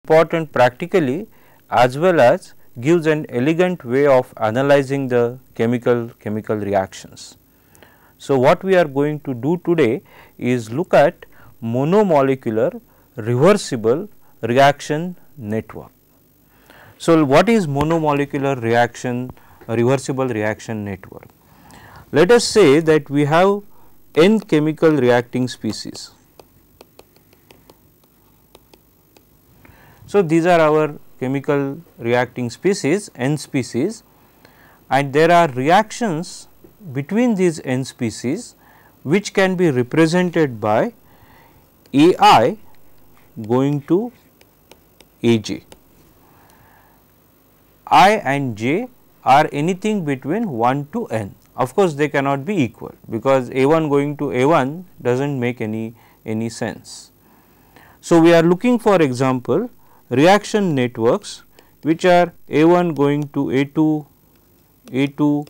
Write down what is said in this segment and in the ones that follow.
important practically as well as gives an elegant way of analyzing the chemical reactions. So, what we are going to do today is look at monomolecular reversible reaction network. So, what is monomolecular reversible reaction network? Let us say that we have n chemical reacting species. So, these are our chemical reacting species, n species, and there are reactions between these n species which can be represented by Ai going to Aj. I and j are anything between 1 to n. Of course, they cannot be equal because A1 going to A1 does not make any sense. So, we are looking for example reaction networks which are A1 going to A2, A2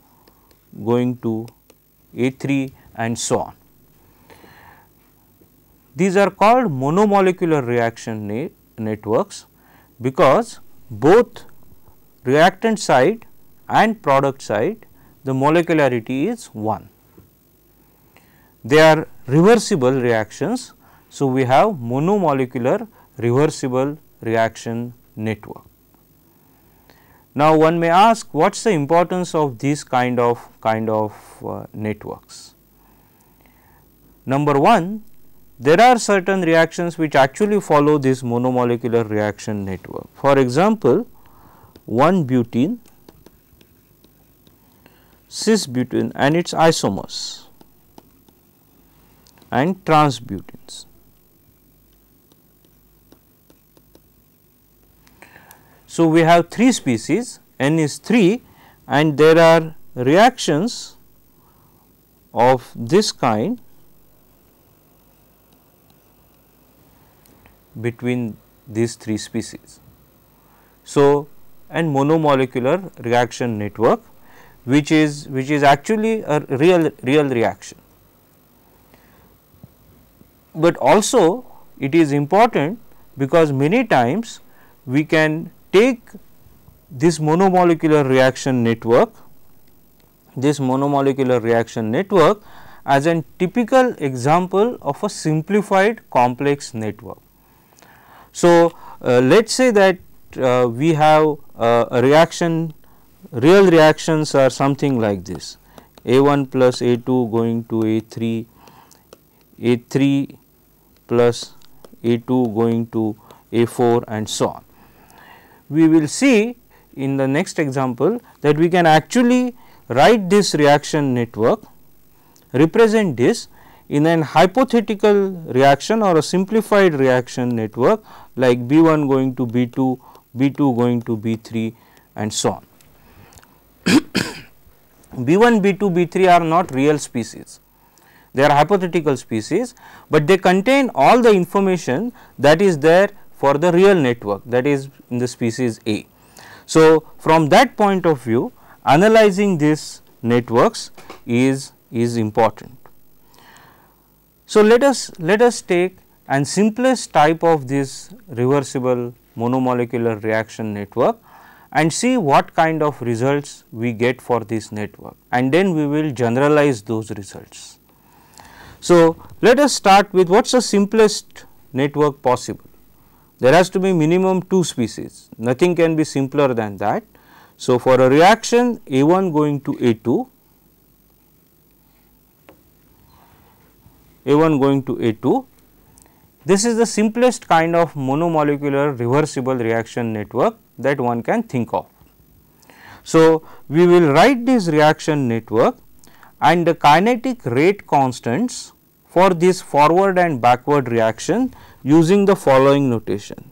going to A3 and so on. These are called monomolecular reaction networks because both reactant side and product side the molecularity is 1. They are reversible reactions. So, we have monomolecular reversible reaction network. Now, one may ask what is the importance of these kind of networks. Number 1, there are certain reactions which actually follow this monomolecular reaction network. For example, 1-butene, cis-butene and its isomers and trans-butenes. So, we have 3 species, n is 3 and there are reactions of this kind between these 3 species. So, and monomolecular reaction network which is actually a real reaction. But also it is important because many times we can take this monomolecular reaction network as a typical example of a simplified complex network. So, let us say that we have a reaction, real reactions are something like this, A1 plus A2 going to A3, A3 plus A2 going to A4 and so on. We will see in the next example that we can actually write this reaction network, represent this in an hypothetical reaction or a simplified reaction network like B1 going to B2, B2 going to B3 and so on. B1, B2, B3 are not real species, they are hypothetical species, but they contain all the information that is there for the real network, that is in the species A. So, from that point of view analyzing these networks is important. So, let us take an simplest type of this reversible monomolecular reaction network and see what kind of results we get for this network, and then we will generalize those results. So, let us start with what is the simplest network possible. There has to be minimum 2 species, nothing can be simpler than that. So, for a reaction A1 going to A2, A1 going to A2, this is the simplest kind of monomolecular reversible reaction network that one can think of. So, we will write this reaction network and the kinetic rate constants for this forward and backward reaction using the following notation.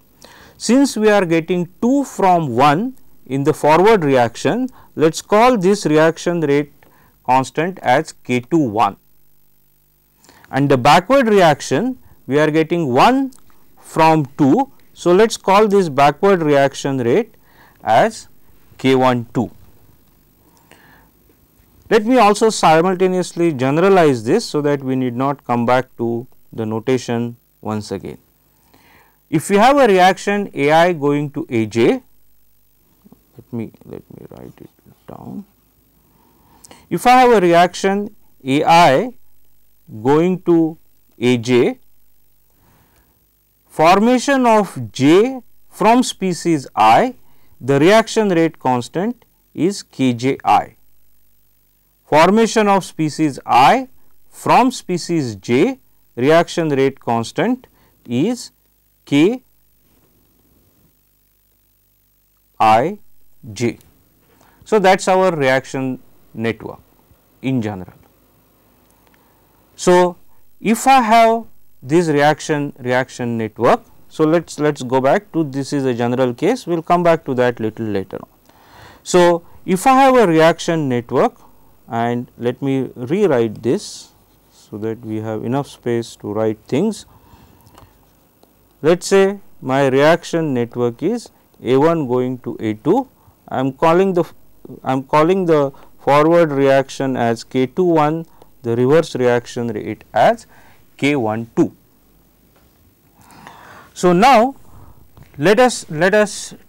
Since we are getting 2 from 1 in the forward reaction, let us call this reaction rate constant as K21, and the backward reaction we are getting 1 from 2. So, let us call this backward reaction rate as K12. Let me also simultaneously generalize this so that we need not come back to the notation once again. If we have a reaction AI going to AJ, let me write it down. If I have a reaction AI going to AJ, formation of J from species I, the reaction rate constant is Kji. Formation of species I from species J, reaction rate constant is Kij. So, that is our reaction network in general. So, if I have this reaction network, so let's go back to this is a general case, we will come back to that little later on. So, if I have a reaction network, and let me rewrite this so that we have enough space to write things. Let us say my reaction network is A1 going to A2. I am calling the forward reaction as K21, the reverse reaction rate as K12. So, now let us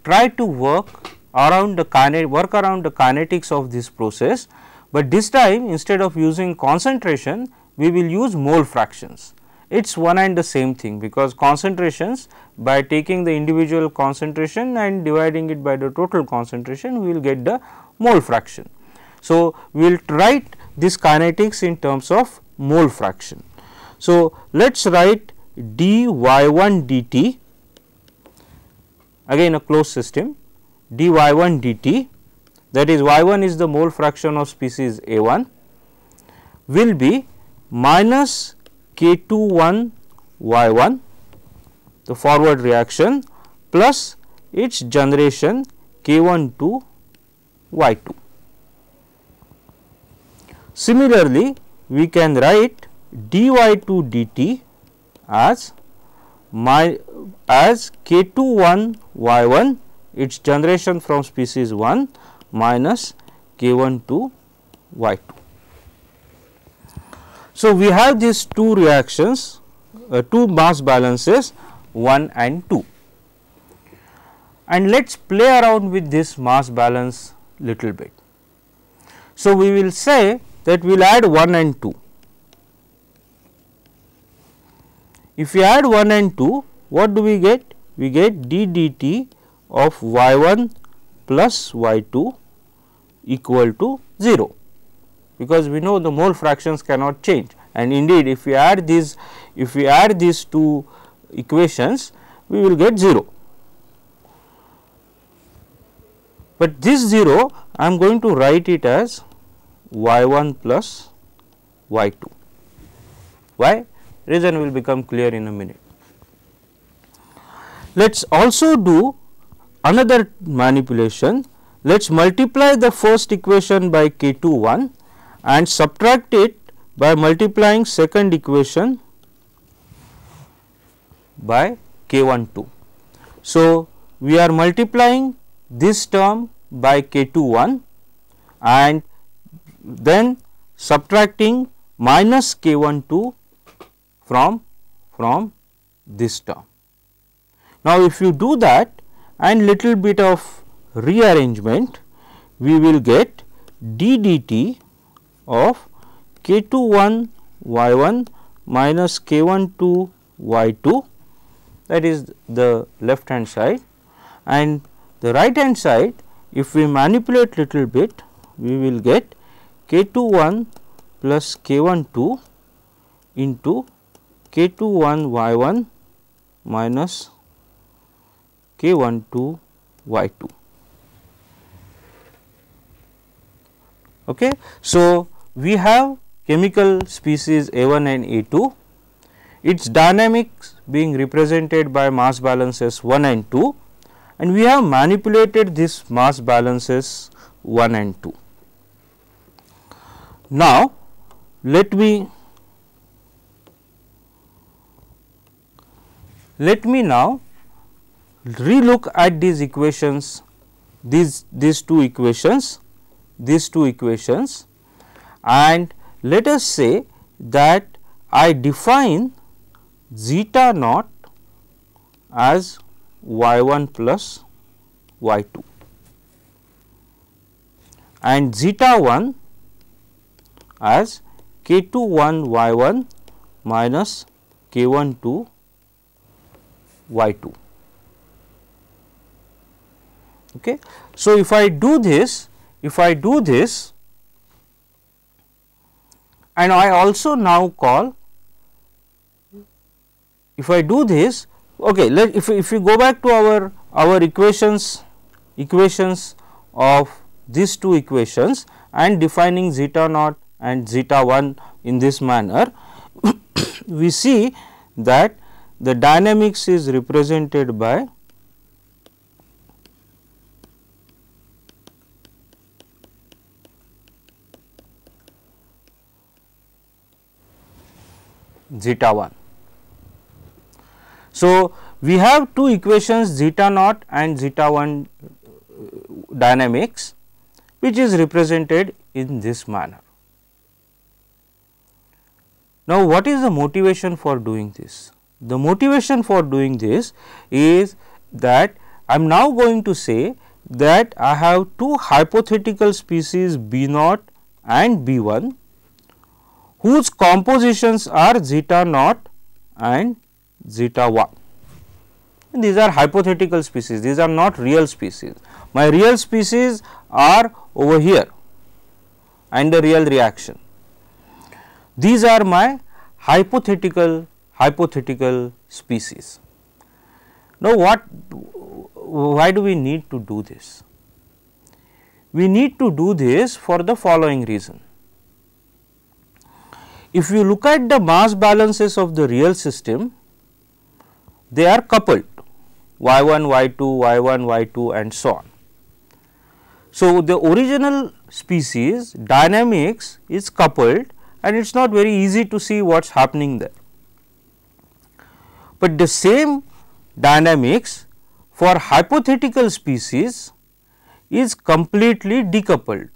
try to work around the kinetics of this process, but this time instead of using concentration we will use mole fractions. It is one and the same thing, because concentrations, by taking the individual concentration and dividing it by the total concentration, we will get the mole fraction. So, we will write this kinetics in terms of mole fraction. So, let us write dy1 dt, again a closed system, dy1 dt, that is y1 is the mole fraction of species A1, will be minus K21 y1, the forward reaction, plus its generation K12 y2. Similarly, we can write dy2 dt as K21 y1, its generation from species 1, minus K12 y2. So, we have these two reactions, two mass balances 1 and 2, and let us play around with this mass balance little bit. So, we will say that we will add 1 and 2. If we add 1 and 2, what do we get? We get d dt of y1 plus y2 equal to 0, because we know the mole fractions cannot change, and indeed if we add these two equations we will get 0. But this 0 I am going to write it as y1 plus y2. Why? Reason will become clear in a minute. Let us also do another manipulation. Let us multiply the first equation by K21 and subtract it by multiplying second equation by K12. So, we are multiplying this term by K21 and then subtracting minus K12 from this term. Now, if you do that and little bit of rearrangement, we will get d dt of K21 y1 minus K12 y2, that is the left hand side, and the right hand side if we manipulate little bit we will get K21 plus K12 into K21 y1 minus K12 y2. Okay. So, we have chemical species A1 and A2, its dynamics being represented by mass balances 1 and 2, and we have manipulated this mass balances 1 and 2. Now, let me now relook at these equations, these two equations, and let us say that I define zeta naught as y1 plus y2 and zeta 1 as k21 y1 minus k12 y2. Okay. So, if I do this and I also now call, if I do this, okay, if we go back to our equations of these two equations and defining zeta naught and zeta 1 in this manner, we see that the dynamics is represented by zeta 1. So, we have two equations zeta naught and zeta 1 dynamics, which is represented in this manner. Now, what is the motivation for doing this? The motivation for doing this is that I am now going to say that I have two hypothetical species B naught and B 1 whose compositions are zeta naught and zeta 1. And these are hypothetical species, these are not real species. My real species are over here and the real reaction. These are my hypothetical species. Now, why do we need to do this? We need to do this for the following reason. If you look at the mass balances of the real system, they are coupled y1, y2, y1, y2 and so on. So, the original species dynamics is coupled and it is not very easy to see what is happening there. But the same dynamics for hypothetical species is completely decoupled.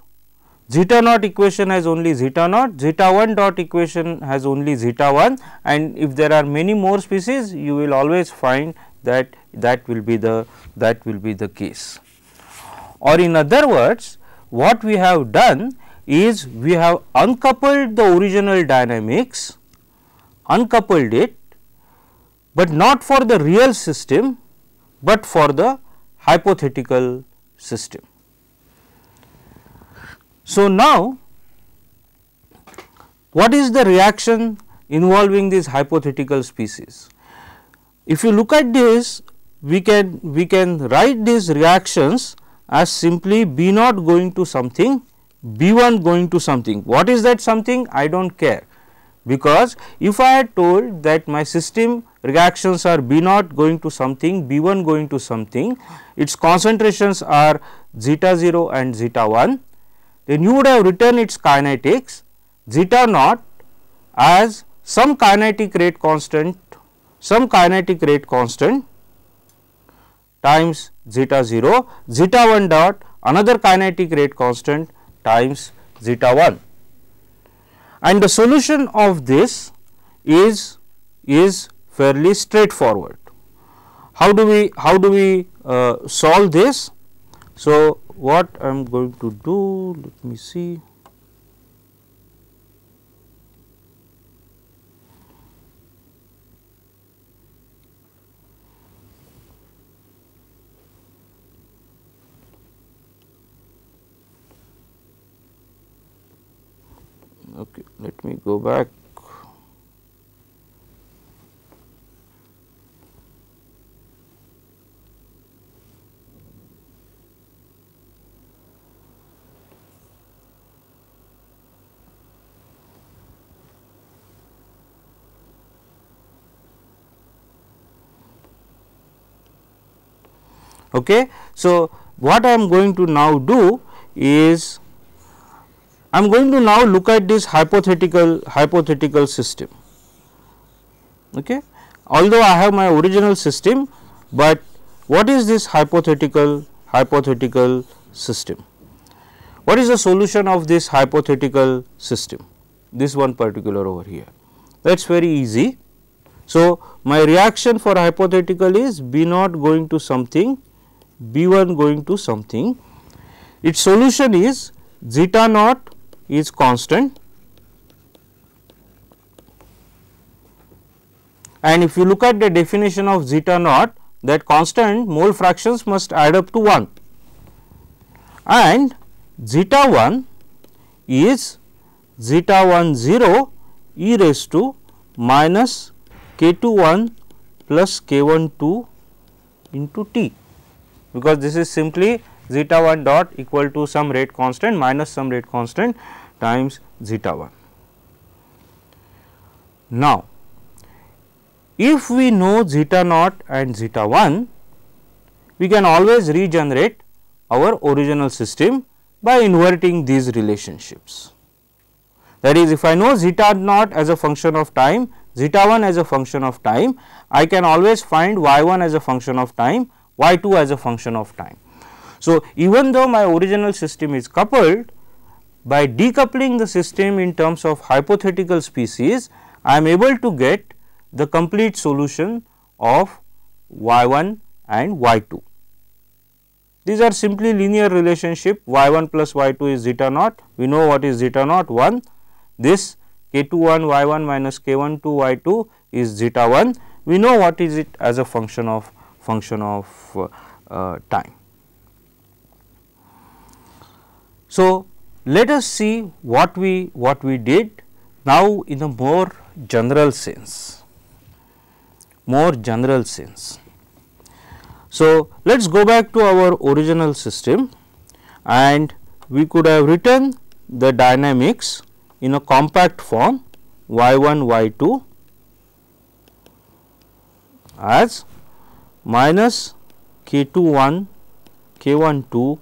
Zeta naught equation has only zeta naught, zeta 1 dot equation has only zeta 1, and if there are many more species, you will always find that that will be the case. Or in other words, what we have done is we have uncoupled the original dynamics, uncoupled it, but not for the real system, but for the hypothetical system. So, now what is the reaction involving these hypothetical species? If you look at this, we can write these reactions as simply B naught going to something, B 1 going to something. What is that something? I do not care, because if I had told that my system reactions are B naught going to something, B 1 going to something, its concentrations are zeta 0 and zeta 1, then you would have written its kinetics zeta naught as some kinetic rate constant times zeta 0, zeta 1 dot another kinetic rate constant times zeta 1. And the solution of this is fairly straightforward. How do we solve this? So, what I am going to do, let me see. Okay, let me go back. Okay. So, what I am going to now do is I am going to now look at this hypothetical system. Okay. Although I have my original system, but what is this hypothetical system? What is the solution of this hypothetical system? This one particular over here. That is very easy. So, my reaction for hypothetical is B naught going to something, B 1 going to something. Its solution is zeta naught is constant, and if you look at the definition of zeta naught, that constant mole fractions must add up to 1, and zeta 1 is zeta 1 0 e raised to minus k 2 1 plus k 1 2 into t, because this is simply zeta 1 dot equal to some rate constant minus some rate constant times zeta 1. Now, if we know zeta naught and zeta 1, we can always regenerate our original system by inverting these relationships. That is, if I know zeta naught as a function of time, zeta 1 as a function of time, I can always find y 1 as a function of time, y 2 as a function of time. So, even though my original system is coupled, by decoupling the system in terms of hypothetical species, I am able to get the complete solution of y 1 and y 2. These are simply linear relationship, y 1 plus y 2 is zeta naught, we know what is zeta naught 1, this k 2 1 y 1 minus k 1 2 y 2 is zeta 1, we know what is it as a function of time. So, let us see what we did now in a more general sense. So, let us go back to our original system, and we could have written the dynamics in a compact form y 1 y 2 as minus k 2 1 k 1 2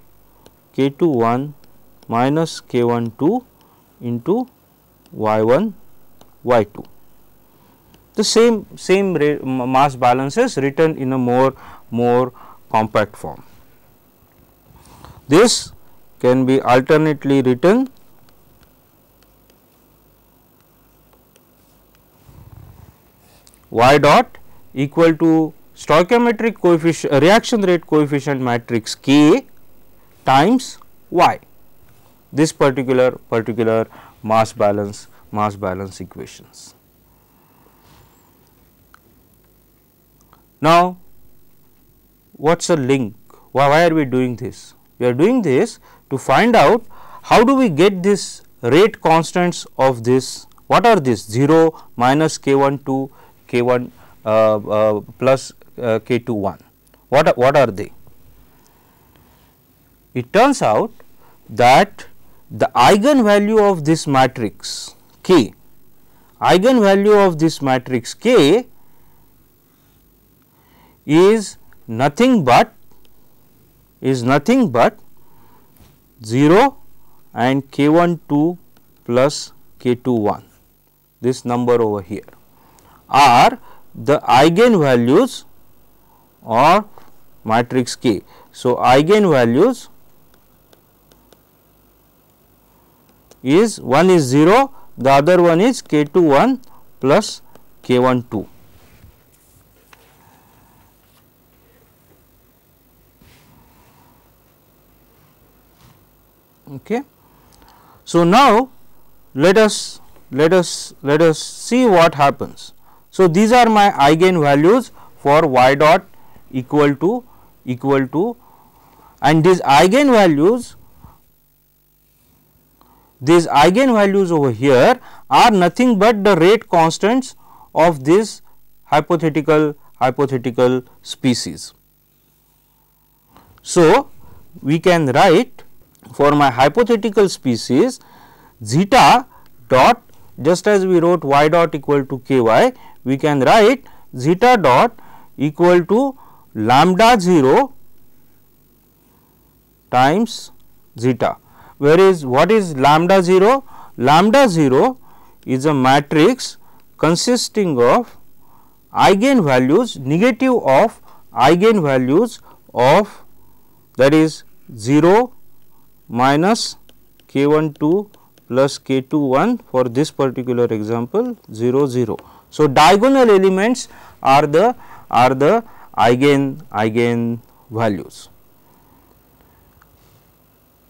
k 2 1 minus k 1 2 into y 1 y 2. The same mass balances written in a more compact form. This can be alternately written y dot equal to stoichiometric coefficient reaction rate coefficient matrix K times y, this particular mass balance equations. Now, what is the link? Why are we doing this? We are doing this to find out how do we get this rate constants of this, what are this 0 minus k 1 2 k 1 plus k 2 1, what are they? It turns out that the eigenvalue of this matrix K, eigenvalue of this matrix K is nothing but 0 and k 1 2 plus k 2 1, this number over here are the eigenvalues of matrix K. So, eigenvalues is one is 0, the other one is k 2 1 plus k 1 2. Okay. So, now let us see what happens. So, these are my eigenvalues for y dot equal to and these eigenvalues over here are nothing but the rate constants of this hypothetical species. So, we can write for my hypothetical species zeta dot, just as we wrote y dot equal to k y, we can write zeta dot equal to lambda 0 times zeta. Where is what is lambda 0? Lambda 0 is a matrix consisting of eigenvalues, negative of eigenvalues of, that is 0 minus k 1 2 plus k 2 1 for this particular example 0 0. So, diagonal elements are the eigen values.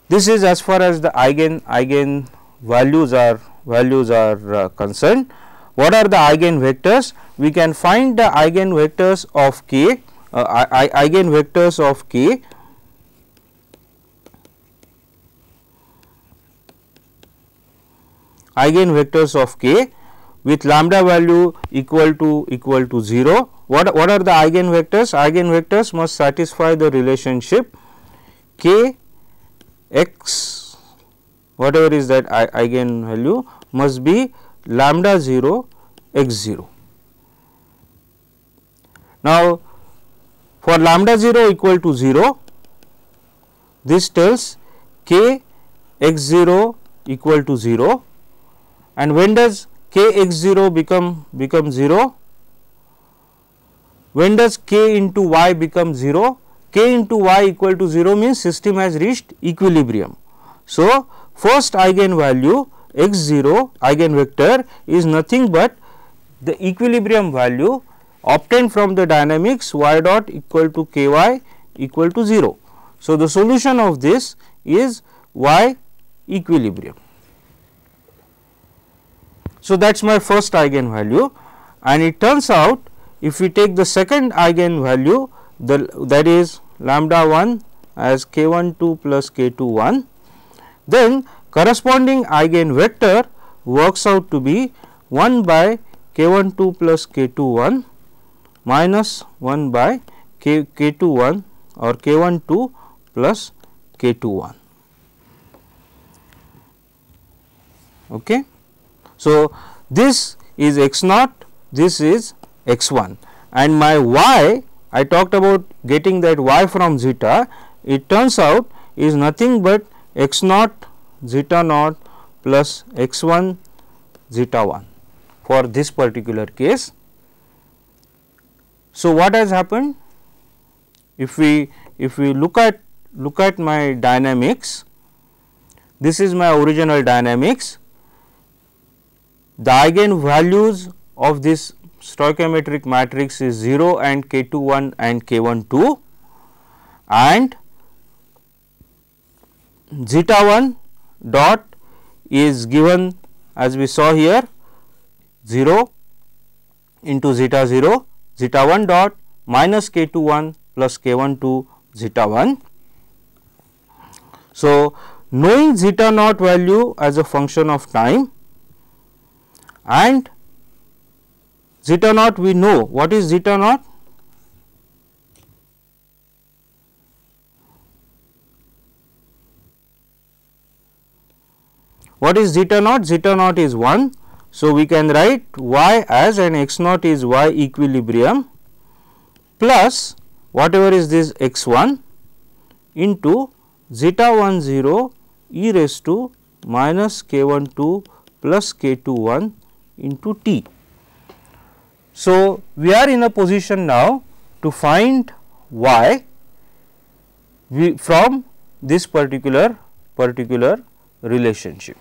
This is as far as the eigen values are concerned. What are the eigenvectors? We can find the eigenvectors of k, eigenvectors of k eigenvectors of k with lambda value equal to 0. What are the eigenvectors? Eigenvectors must satisfy the relationship k x, whatever is that eigenvalue, must be lambda 0 x 0. Now, for lambda 0 equal to 0, this tells k x 0 equal to 0, and when does k x 0 become 0? When does k into y become 0? K into y equal to 0 means system has reached equilibrium. So, first eigenvalue x 0 eigenvector is nothing but the equilibrium value obtained from the dynamics y dot equal to k y equal to 0. So, the solution of this is y equilibrium. So, that is my first eigenvalue, and it turns out if we take the second eigenvalue, that is lambda 1 as k 1 2 plus k 2 1, then corresponding eigenvector works out to be 1 by k 1 2 plus k 2 1 minus 1 by k 2 1 or k 1 2 plus k 2 1. Okay. So, this is x 0, this is x 1, and my y, I talked about getting that y from zeta, it turns out is nothing but x 0 zeta 0 plus x 1 zeta 1 for this particular case. So, what has happened? If we look at my dynamics, this is my original dynamics. The eigenvalues of this stoichiometric matrix is 0 and k 2 1 and k 1 2, and zeta 1 dot is given as we saw here 0 into zeta 0, zeta 1 dot minus k 2 1 plus k 1 2 zeta 1. So, knowing zeta naught value as a function of time, and zeta naught we know. What is zeta naught? What is zeta naught? Zeta naught is 1. So, we can write y as and x naught is y equilibrium plus whatever is this x 1 into zeta 1 0 e raised to minus k 1 2 plus k 2 1 into t. So, we are in a position now to find y from this particular relationship.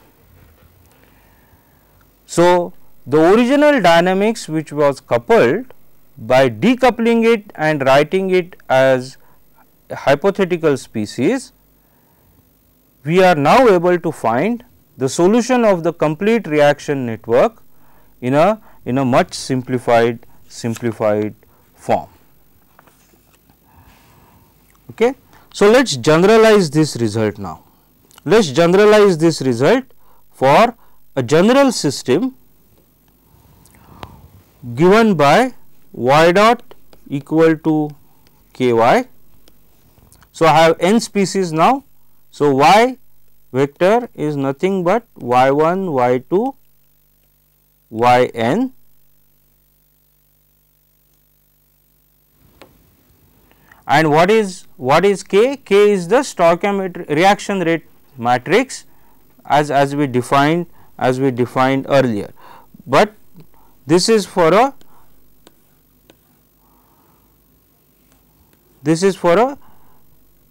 So, the original dynamics which was coupled, by decoupling it and writing it as a hypothetical species, we are now able to find the solution of the complete reaction network in a much simplified form. Okay. So, let us generalize this result now. Let us generalize this result for a general system given by y dot equal to k y. So, I have n species now. So, y vector is nothing but y 1, y 2, y n, and what is k? K is the stoichiometric reaction rate matrix as we defined earlier, but this is for a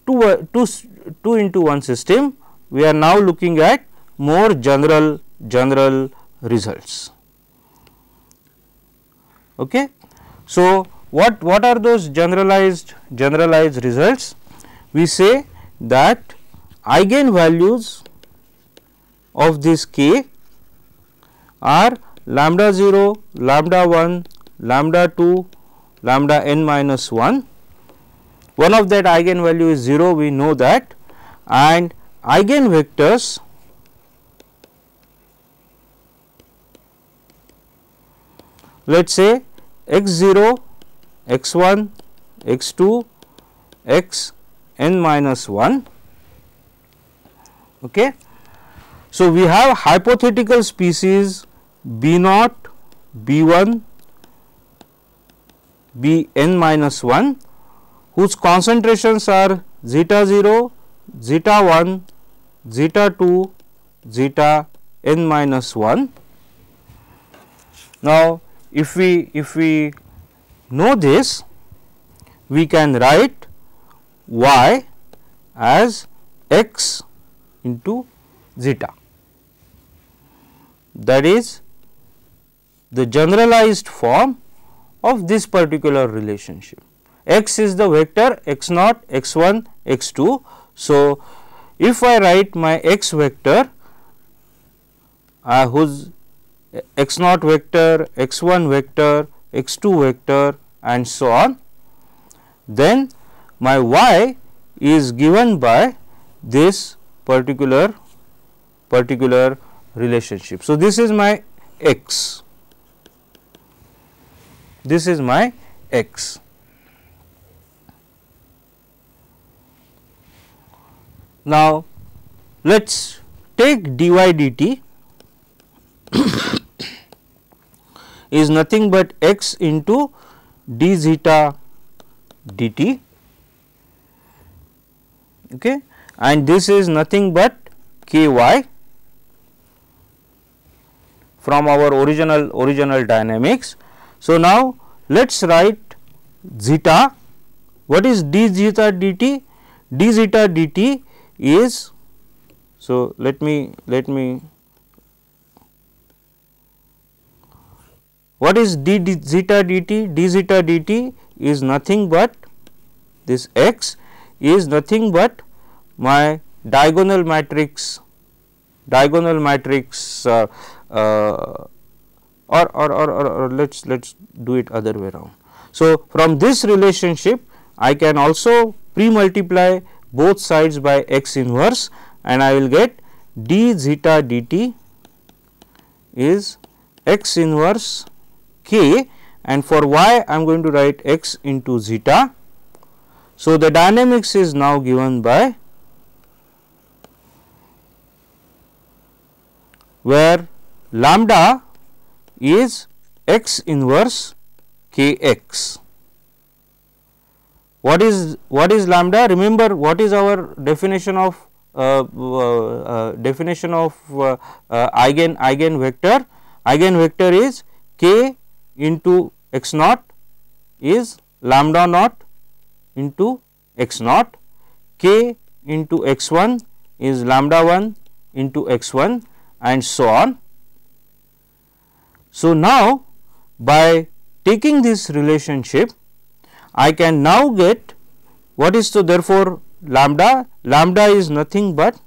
2 into 1 system. We are now looking at more general results. Okay. So, what are those generalized results? We say that eigenvalues of this k are lambda 0, lambda 1, lambda 2, lambda n minus 1. One of that eigenvalue is 0, we know that, and eigenvectors let us say x 0, x 1, x 2, x n minus 1. Okay. So, we have hypothetical species b naught, b 1, b n minus 1, whose concentrations are zeta 0, zeta 1, zeta 2, zeta n minus 1. Now, if we know this, we can write y as x into zeta. That is the generalized form of this particular relationship. X is the vector x naught, x 1, x 2. So, if I write my x vector whose x naught vector, x 1 vector, x 2 vector and so on, then my y is given by this particular relationship. So, this is my x, this is my x. Now, let us take dy dt is nothing but x into d zeta dt, okay, and this is nothing but ky from our original dynamics. So, now let us write zeta. What is d zeta dt? D zeta dt is, so let me what is d zeta dt? D zeta dt is nothing but this x is nothing but my diagonal matrix or let's do it other way around. So, from this relationship I can also pre-multiply both sides by x inverse and I will get d zeta dt is x inverse k, and for y I am going to write x into zeta. So, the dynamics is now given by where lambda is x inverse k x. What is lambda? Remember what is our definition of eigenvector? Eigenvector is k into x naught is lambda naught into x naught, k into x 1 is lambda 1 into x 1 and so on. So, now by taking this relationship I can now get what is, so therefore, lambda is nothing but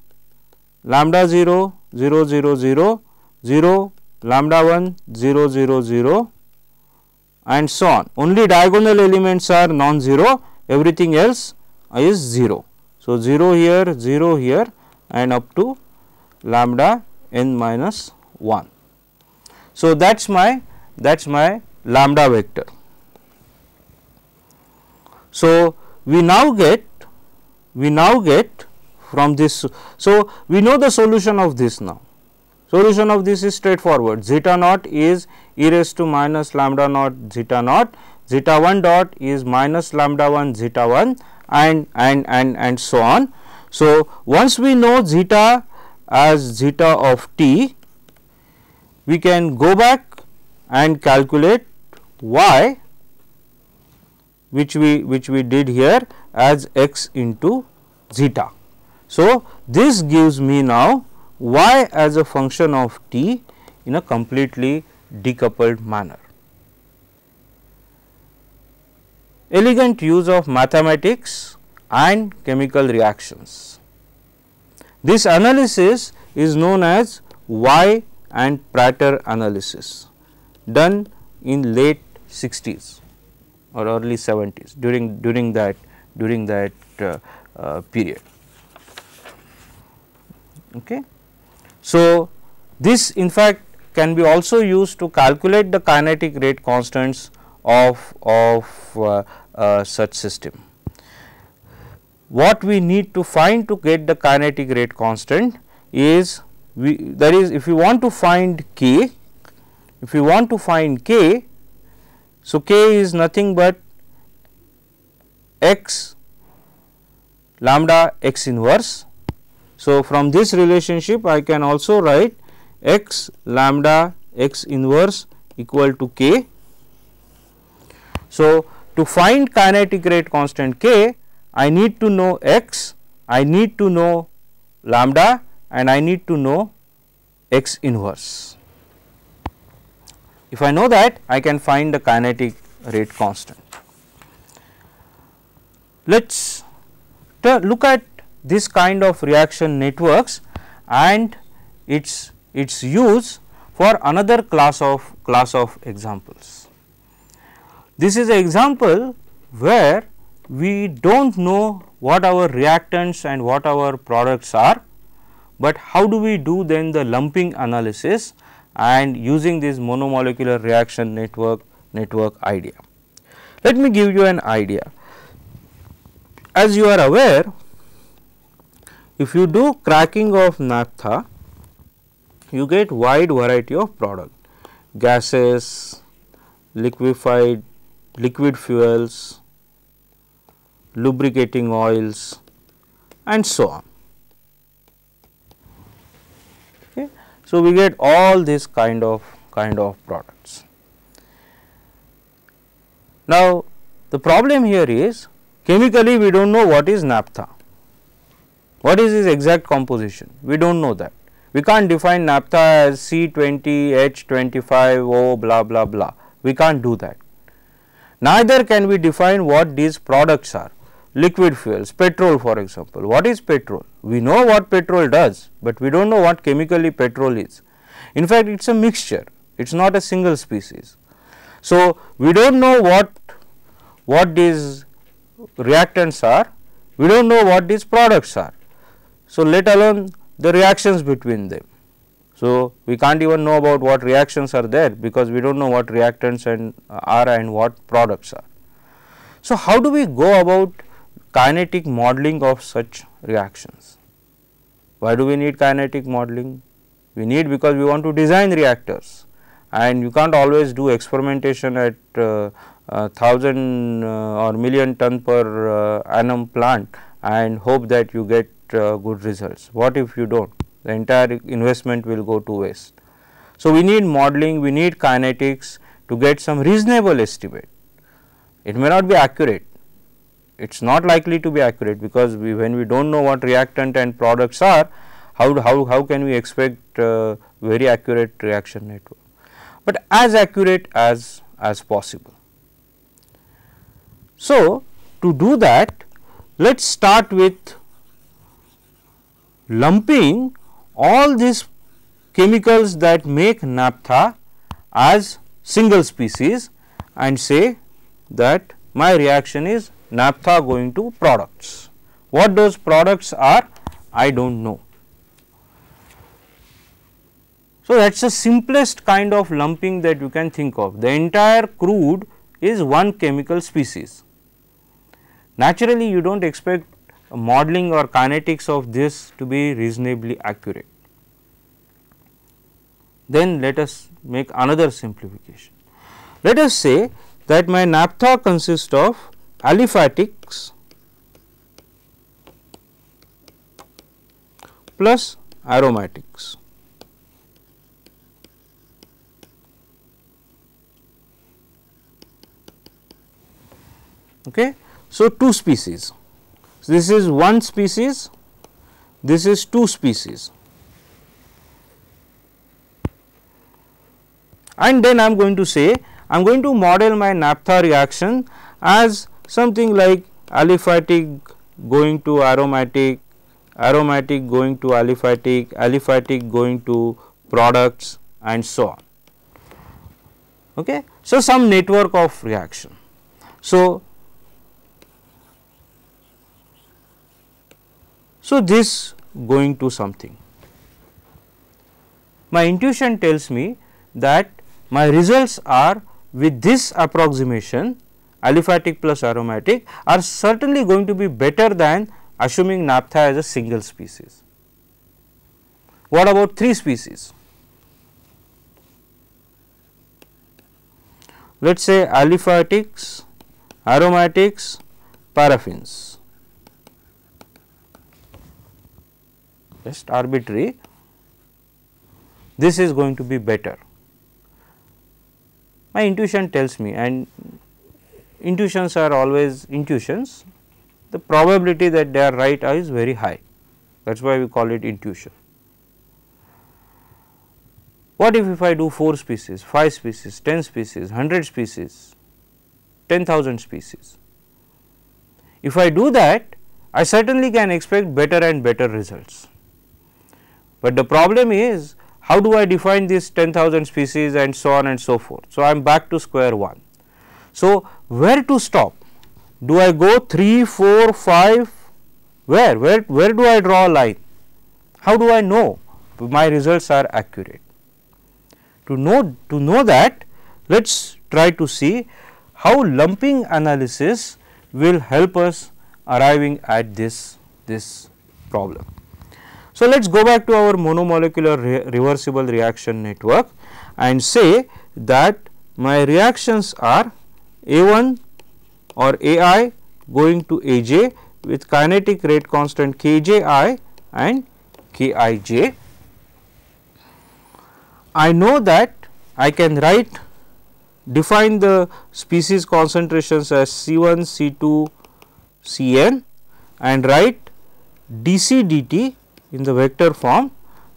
lambda 0 0 0 0 0 lambda 1 0 0 0 and so on. Only diagonal elements are non-zero, everything else is 0. So, 0 here and up to lambda n minus 1. So, that is my lambda vector. So, we now get from this. So, we know the solution of this now. Solution of this is straightforward. Zeta naught is e raised to minus lambda naught zeta naught, zeta 1 dot is minus lambda 1 zeta 1 and so on. So, once we know zeta as zeta of t, we can go back and calculate y, which we did here as x into zeta. So, this gives me now y as a function of t in a completely decoupled manner. elegant use of mathematics and chemical reactions. This analysis is known as Y and Prater analysis, done in late 60s or early 70s during that period. Okay. So, this in fact can be also used to calculate the kinetic rate constants of such system. What we need to find to get the kinetic rate constant is that is, if you want to find k, so k is nothing but x lambda x inverse. So, from this relationship I can also write x lambda x inverse equal to k. So, to find kinetic rate constant k, I need to know x, I need to know lambda, and I need to know x inverse. If I know that, I can find the kinetic rate constant. Let us look at this kind of reaction networks and its use for another class of examples. This is an example where we do not know what our reactants and what our products are, but how do we do then the lumping analysis and using this monomolecular reaction network idea. Let me give you an idea. As you are aware, if you do cracking of naphtha, you get wide variety of product, gases, liquid fuels, lubricating oils, and so on. Okay. So, we get all this kind of products. Now, the problem here is chemically we do not know what is naphtha, what is its exact composition, we do not know that. We can't define naphtha as C20, H25, O blah blah blah, we can't do that. Neither can we define what these products are. Liquid fuels, petrol for example, what is petrol? We know what petrol does, but we do not know what chemically petrol is. In fact, it is a mixture, it is not a single species. So, we do not know what these reactants are, we do not know what these products are. So, let alone the reactions between them. So, we can't even know about what reactions are there, because we do not know what reactants are and what products are. So, how do we go about kinetic modeling of such reactions? Why do we need kinetic modeling? We need because we want to design reactors, and you can't always do experimentation at 1000 or million ton per annum plant and hope that you get good results. What if you do not? The entire investment will go to waste. So, we need modeling, we need kinetics to get some reasonable estimate. It may not be accurate, it is not likely to be accurate, because when we do not know what reactant and products are, how can we expect very accurate reaction network, but as accurate as possible. So, to do that, let us start with lumping all these chemicals that make naphtha as single species and say that my reaction is naphtha going to products. What those products are, I do not know. So, that is the simplest kind of lumping that you can think of. The entire crude is one chemical species. Naturally, you do not expect modeling or kinetics of this to be reasonably accurate. Then let us make another simplification. Let us say that my naphtha consists of aliphatics plus aromatics. Okay. So, two species. So, this is one species, this is two species, and then I am going to say I am going to model my naphtha reaction as something like aliphatic going to aromatic, aromatic going to aliphatic, aliphatic going to products and so on. Okay. So, some network of reaction. So, this going to something. My intuition tells me that my results are with this approximation aliphatic plus aromatic are certainly going to be better than assuming naphtha as a single species. What about 3 species? Let us say aliphatics, aromatics, paraffins, just arbitrary, this is going to be better. My intuition tells me, and intuitions are always intuitions, the probability that they are right is very high, that is why we call it intuition. What if I do 4 species, 5 species, 10 species, 100 species, 10,000 species? If I do that, I certainly can expect better and better results. But the problem is, how do I define this 10,000 species and so on and so forth? So, I am back to square one. So, where to stop? Do I go 3, 4, 5? Where do I draw a line? How do I know my results are accurate? To know that, let us try to see how lumping analysis will help us arriving at this problem. So, let us go back to our monomolecular reversible reaction network and say that my reactions are A1 or AI going to AJ with kinetic rate constant Kji and Kij. I know that I can define the species concentrations as C1, C2, Cn and write dC dt in the vector form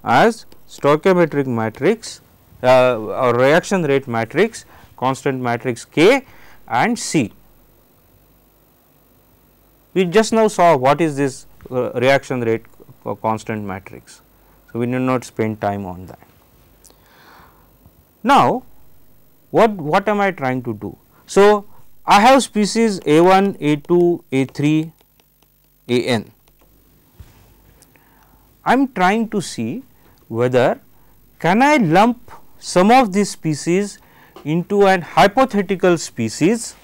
as stoichiometric matrix or reaction rate matrix, constant matrix K and C. We just now saw what is this reaction rate constant matrix. So, we need not spend time on that. Now, what am I trying to do? So, I have species A1, A2, A3, An. I am trying to see whether can I lump some of these species into an hypothetical species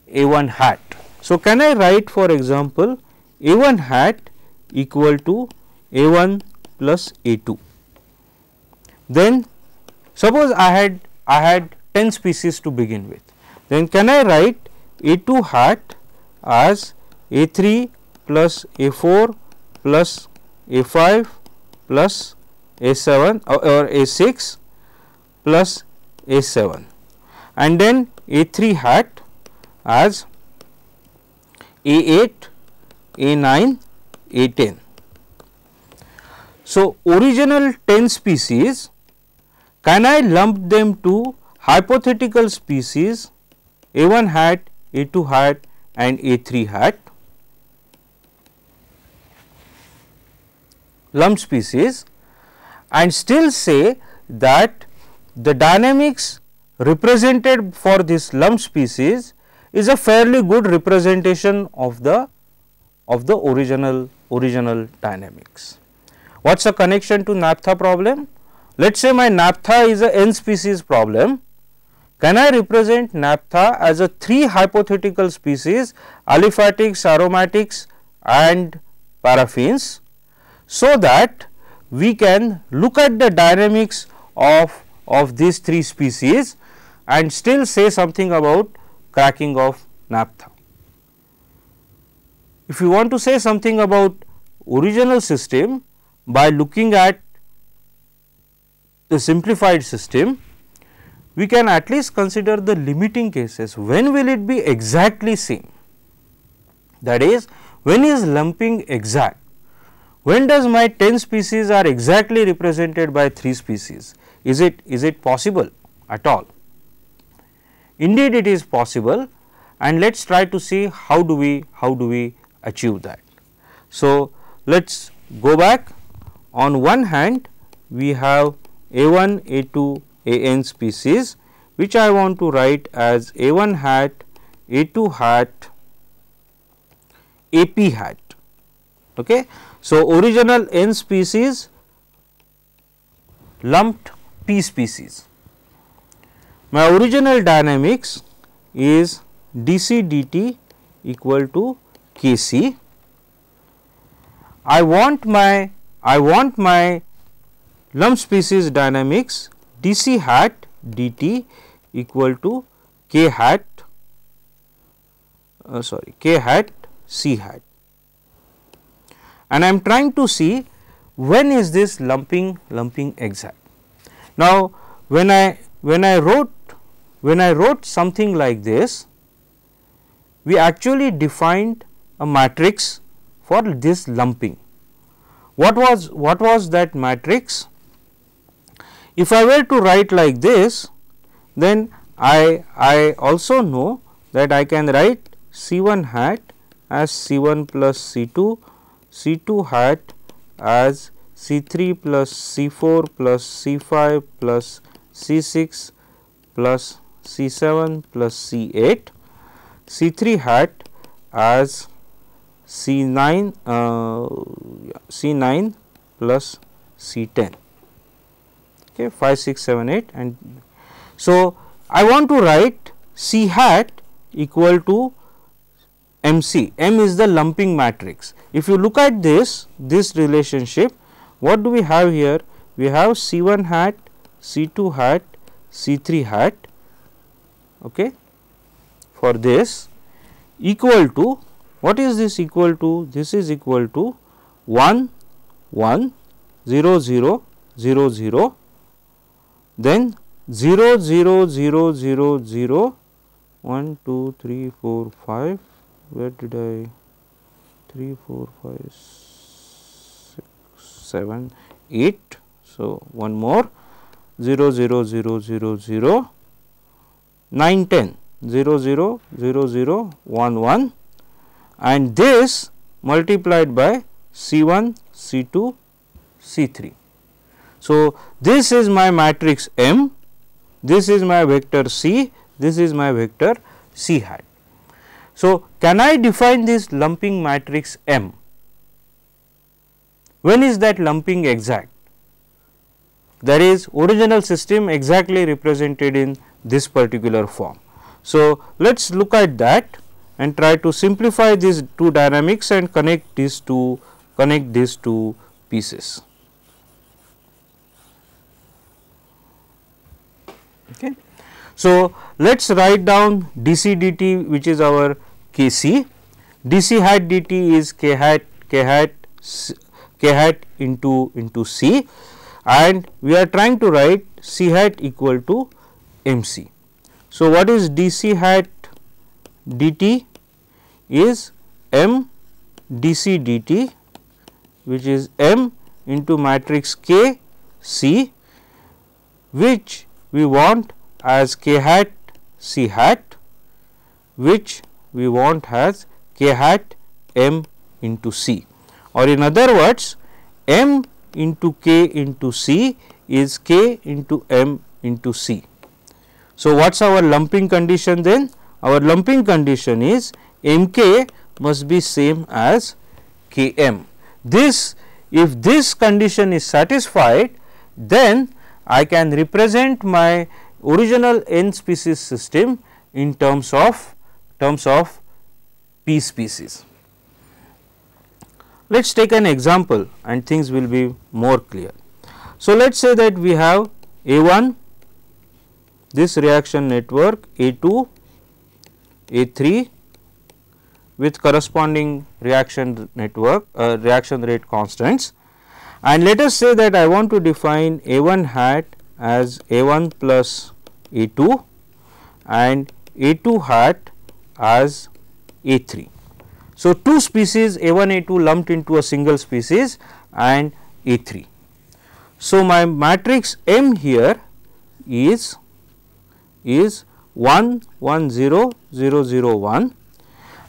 A1 hat. So, can I write for example, A1 hat equal to A1 plus A2. Then suppose I had 10 species to begin with, then can I write A2 hat as A3 plus A4 plus A5 plus A7 or A6 plus A7 and then A3 hat as A8, A9, A10. So, original 10 species, can I lump them to hypothetical species A1 hat, A2 hat and A3 hat? Lump species and still say that the dynamics represented for this lump species is a fairly good representation of the original dynamics. What is the connection to naphtha problem? Let us say my naphtha is a n species problem. Can I represent naphtha as a 3 hypothetical species aliphatics, aromatics and paraffins, so that we can look at the dynamics of these 3 species and still say something about cracking of naphtha. If you want to say something about original system by looking at the simplified system, we can at least consider the limiting cases. When will it be exactly same? That is, when is lumping exact? When does my 10 species are exactly represented by 3 species? Is it possible at all? Indeed, it is possible, and let us try to see how do we achieve that. So, let us go back. On one hand we have A1, A2, An species, which I want to write as A1 hat, A2 hat, AP hat. Okay. So, original N species lumped P species. My original dynamics is dc dt equal to Kc. I want my lump species dynamics dc hat dt equal to K hat K hat C hat, and I am trying to see when is this lumping exact. Now, when I wrote something like this, we actually defined a matrix for this lumping. What was that matrix? If I were to write like this, then I also know that I can write C1 hat as C1 plus C2, C2 hat as C3 plus C4 plus C5 plus C6 plus C7 plus C8, C3 hat as C9 C9 plus C10, okay, 5, 6, 7, 8, and so I want to write C hat equal to MC. M is the lumping matrix. If you look at this relationship, what do we have here? We have C1 hat, C2 hat, C3 hat, okay, for this equal to, what is this equal to? This is equal to 1 1 0 0 0 0, then 0 0 0 0 0 1 2 3 4 5, where did I 3 4 5 6 7 8. So, one more 0 0 0 0 0 9 10 0 0 0 0 1 1, and this multiplied by C1, C2, C3. So, this is my matrix M, this is my vector C, this is my vector C hat. So, can I define this lumping matrix M? When is that lumping exact? That is original system exactly represented in this particular form. So, let us look at that and try to simplify these two dynamics and connect these two pieces. Okay. So, let us write down dc dt, which is our Kc. dc hat dt is K hat into C, and we are trying to write C hat equal to MC. So, what is dc hat dt is M dc dt, which is M into matrix K C, which we want as K hat C hat, which we want as K hat M into C, or in other words M into K into C is K into M into C. So, what is our lumping condition then? Our lumping condition is Mk must be same as Km. This, if this condition is satisfied, then I can represent my original N species system in terms of P species. Let us take an example and things will be more clear. So, let us say that we have A1, this reaction network, A2, A3 with corresponding reaction network reaction rate constants, and let us say that I want to define A1 hat as A1 plus A2 and A2 hat as A3. So, two species A1 A2 lumped into a single species and A3. So, my matrix M here is 1 1 0 0 0 1,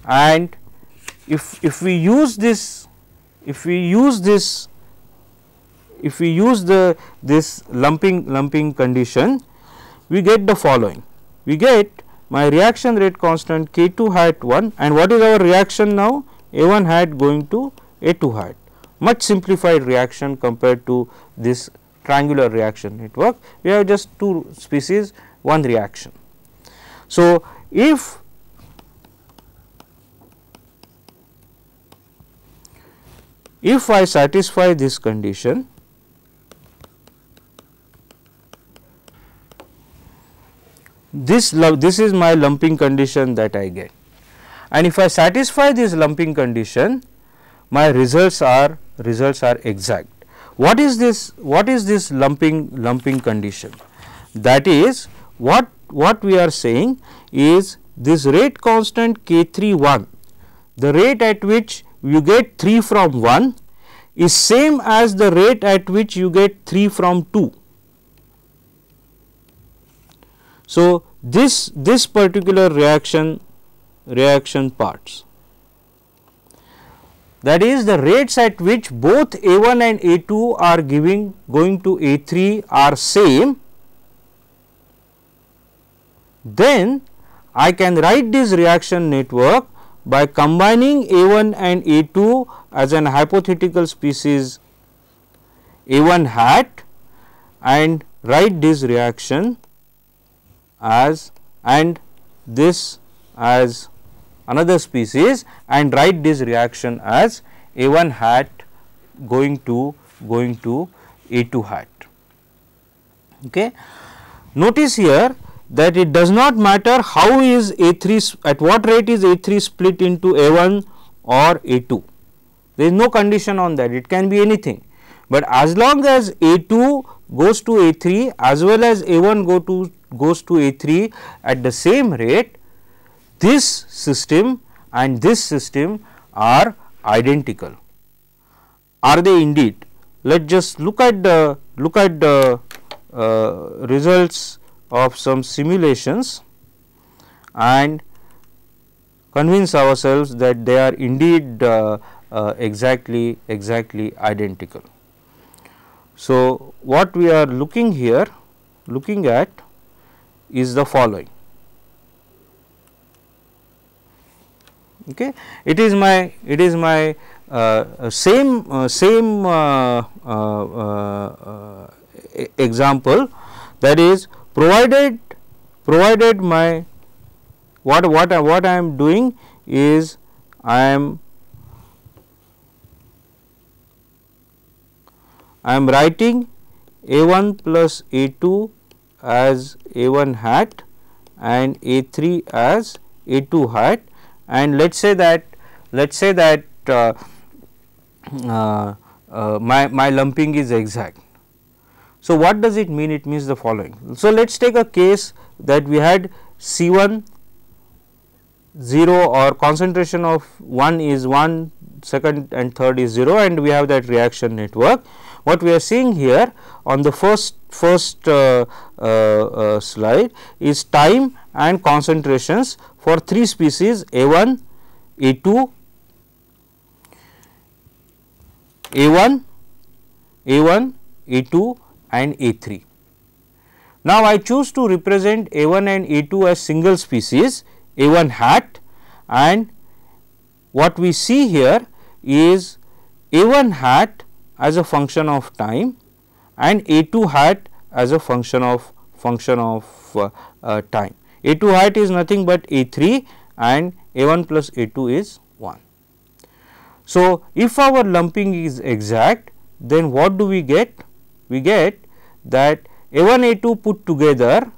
and if we use this, if we use this this lumping condition, we get the following. We get my reaction rate constant K2 hat 1, and what is our reaction now? A1 hat going to A2 hat, much simplified reaction compared to this triangular reaction network. We have just two species, one reaction. So, if I satisfy this condition, this is my lumping condition that I get, and if I satisfy this lumping condition, my results are exact. What is this lumping condition? That is what we are saying is this rate constant K3 1, the rate at which you get 3 from 1 is same as the rate at which you get 3 from 2. So, this particular reaction parts, that is the rates at which both A1 and A2 are going to A3 are same, then I can write this reaction network by combining A1 and A2 as an hypothetical species A1 hat and write this reaction as and this as another species and write this reaction as A1 hat going to A2 hat. Okay. Notice here that it does not matter how is A3, at what rate is A3 split into A1 or A2. There is no condition on that, it can be anything, but as long as A2 goes to A3 as well as A1 goes to A3 at the same rate, this system and this system are identical. Are they indeed? Let us just look at the results of some simulations and convince ourselves that they are indeed exactly identical. So, what we are looking at is the following. Okay. It is my same example, that is provided my what I am doing is I am writing A1 plus A2 as A1 hat and A3 as A2 hat, and let us say that my lumping is exact. So, what does it mean? It means the following. So, let us take a case that we had C1 0 or concentration of 1 is 1, second and third is 0, and we have that reaction network. What we are seeing here on the first slide is time and concentrations for 3 species A1, A2, A1, A2 and A3. Now, I choose to represent A1 and A2 as single species A1 hat, and what we see here is A1 hat as a function of time and A2 hat as a function of time. A2 hat is nothing but A3 and A1 plus A2 is 1. So, if our lumping is exact, then what do we get? We get that A1 A2 put together,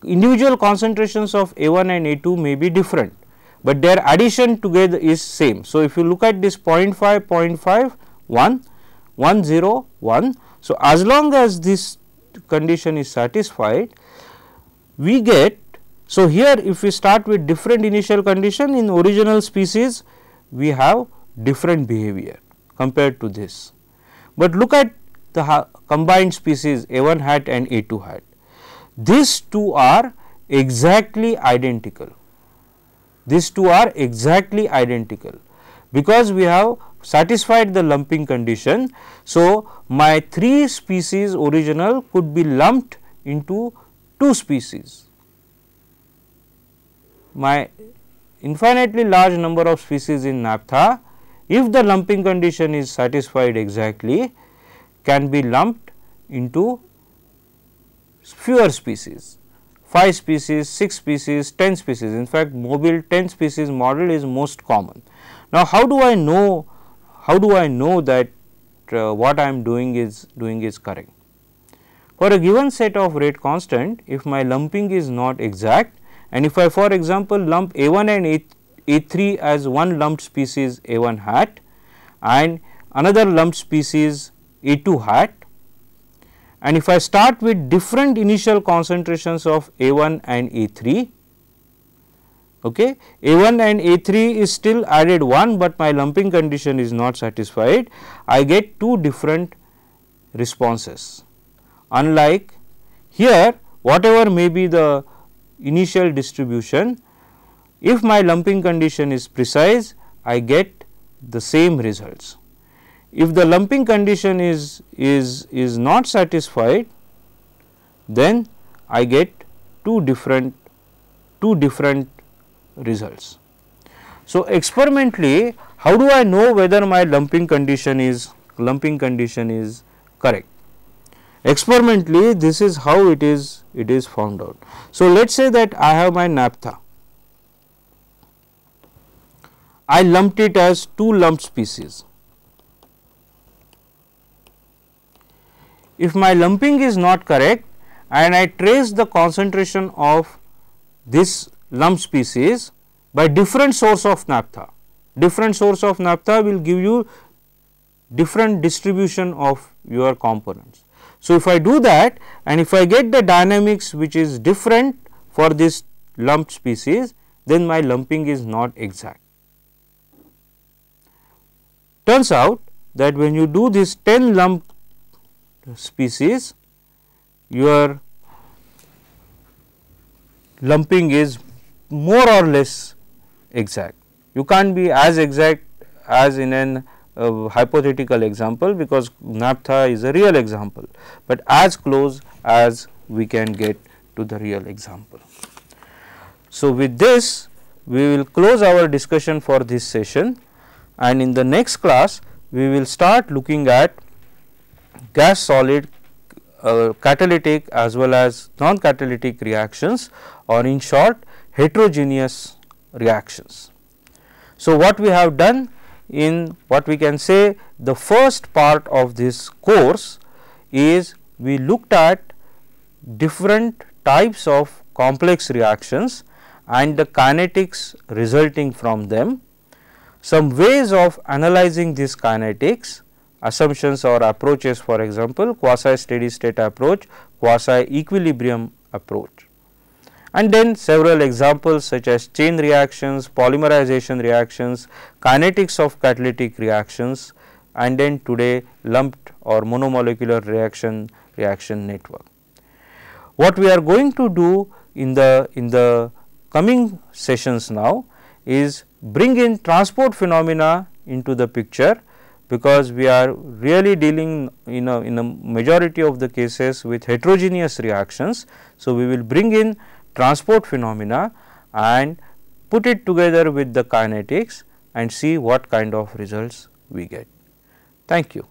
individual concentrations of A1 and A2 may be different, but their addition together is same. So, if you look at this 0.5, 0.5, 1, 1, 0, 1. So, as long as this condition is satisfied, we get. So, here if we start with different initial condition in original species, we have different behavior compared to this. But look at the combined species A1 hat and A2 hat. these two are exactly identical. These two are exactly identical because we have satisfied the lumping condition. So, my 3 species original could be lumped into 2 species. My infinitely large number of species in naphtha, if the lumping condition is satisfied exactly, can be lumped into fewer species, 5 species, 6 species, 10 species. In fact, mobile 10 species model is most common. Now, how do I know that what I am doing is correct? For a given set of rate constant, if my lumping is not exact, and if I for example lump A1 and A3 as one lumped species A1 hat and another lumped species A2 hat, and if I start with different initial concentrations of A1 and A3, okay, A1 and A3 is still added 1, but my lumping condition is not satisfied, I get 2 different responses. Unlike here, whatever may be the initial distribution, if my lumping condition is precise, I get the same results. If the lumping condition is not satisfied, then I get two different results. So, experimentally, how do I know whether my lumping condition is correct? Experimentally, this is how it is found out. So, let us say that I have my naphtha. I lumped it as 2 lumped species. If my lumping is not correct and I trace the concentration of this lumped species by different source of naphtha, different source of naphtha will give you different distribution of your components. So, if I do that and if I get the dynamics which is different for this lumped species, then my lumping is not exact. Turns out that when you do this 10 lumped species, your lumping is more or less exact. You can't be as exact as in an hypothetical example, because naphtha is a real example, but as close as we can get to the real example. So, with this we will close our discussion for this session, and in the next class we will start looking at gas solid catalytic as well as non catalytic reactions, or in short heterogeneous reactions. So, what we have done in what we can say the first part of this course is we looked at different types of complex reactions and the kinetics resulting from them, some ways of analyzing these kinetics, assumptions or approaches, for example, quasi steady state approach, quasi equilibrium approach, and then several examples such as chain reactions, polymerization reactions, kinetics of catalytic reactions, and then today lumped or monomolecular reaction network. What we are going to do in the coming sessions now is bring in transport phenomena into the picture, because we are really dealing in a majority of the cases with heterogeneous reactions. So, we will bring in transport phenomena and put it together with the kinetics and see what kind of results we get. Thank you.